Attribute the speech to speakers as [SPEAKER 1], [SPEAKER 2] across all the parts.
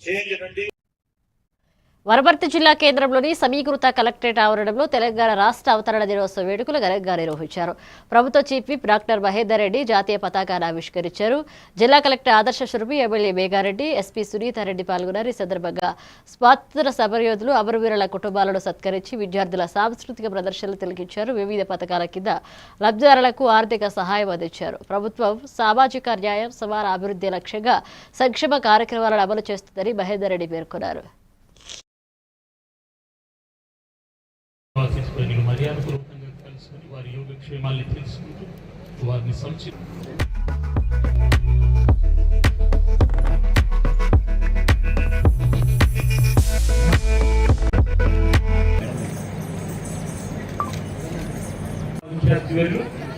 [SPEAKER 1] Change నుండి
[SPEAKER 2] వనపర్తి జిల్లా కేంద్రంలోని సమీకృత కలెక్టరేట్ ఆవరణంలో తెలంగాణ రాష్ట్ర అవతరణ దినోత్సవ వేడుకలు ఘనంగా నిర్వహించారు. ప్రభుత్వ chief whip doctor Mahender Reddy జాతీయ పతాకాన్ని ఆవిష్కరించారు. జిల్లా కలెక్టర్ ఆదర్శ శురభి, ఎమ్మెల్యే మేఘారెడ్డి, ఎస్పీ సునీతారెడ్డి పాల్గొన్నారు. ఈ సందర్భంగా స్వాతంత్ర సమరయోధులు, అమరవీరుల కుటుంబాలను సత్కరించి విద్యార్థుల సాంస్కృతిక ప్రదర్శనలు తిలకించారు. వివిధ పథకాల కింద లబ్ధిదారులకు ఆర్థిక సహాయం అందించారు. ప్రభుత్వం సామాజిక న్యాయం, సమాన అభివృద్ధి లక్ష్యంగా సంక్షేమ కార్యక్రమాలను అమలు చేస్తుందని మహేందర్ రెడ్డి పేర్కొన్నారు.
[SPEAKER 3] ప్రజలు మర్యాదపూర్వకంగా కలుసుకుని వారి యోగక్షేమాల్ని తెలుసుకుంటూ వారిని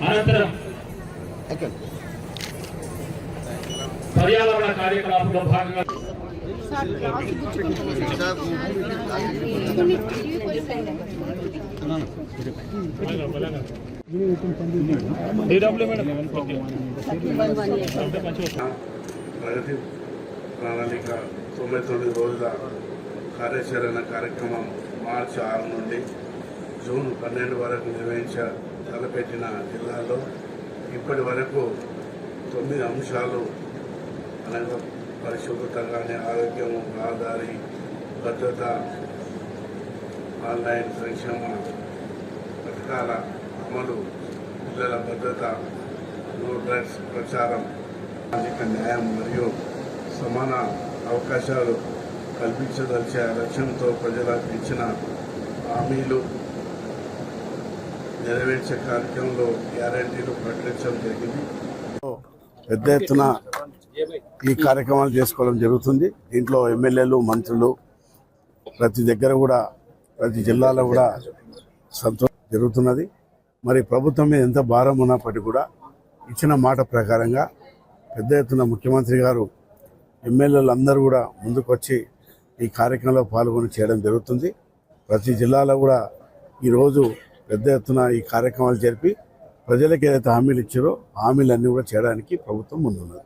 [SPEAKER 3] అనంతరం పర్యావరణ కార్యకలాపంలో భాగంగా
[SPEAKER 4] ప్రగతి ప్రణాళిక 99 రోజుల కార్యాచరణ కార్యక్రమం మార్చి 6 నుండి జూన్ 12 వరకు తలపెట్టిన జిల్లాలో ఇప్పటి వరకు 9 అంశాలు అనగా పరిశుభ్రత కానీ, ఆరోగ్యము, రహదారి భద్రత, ఆన్లైన్ సంక్షేమ పథకాల అమలు, పిల్లల భద్రత, నో డ్రగ్స్ ప్రచారం, సామాజిక న్యాయం మరియు సమాన అవకాశాలు కల్పించదలిచే లక్ష్యంతో ప్రజలకు ఇచ్చిన హామీలు నెరవేర్చే కార్యక్రమంలో గ్యారంటీలు ప్రకటించడం జరిగింది.
[SPEAKER 5] పెద్ద ఎత్తున ఈ కార్యక్రమాలు చేసుకోవడం జరుగుతుంది. దీంట్లో ఎమ్మెల్యేలు, మంత్రులు ప్రతి దగ్గర కూడా, ప్రతి జిల్లాలో కూడా సంతోషం జరుగుతున్నది. మరి ప్రభుత్వం మీద ఎంత భారం ఉన్నప్పటికీ కూడా ఇచ్చిన మాట ప్రకారంగా పెద్ద ఎత్తున ముఖ్యమంత్రి గారు, ఎమ్మెల్యేలు అందరూ కూడా ముందుకు వచ్చి ఈ కార్యక్రమంలో పాల్గొని చేయడం జరుగుతుంది. ప్రతి జిల్లాలో కూడా ఈరోజు పెద్ద ఎత్తున ఈ కార్యక్రమాలు జరిపి ప్రజలకు ఏదైతే హామీలు ఇచ్చారో హామీలన్నీ కూడా చేయడానికి ప్రభుత్వం ముందున్నది.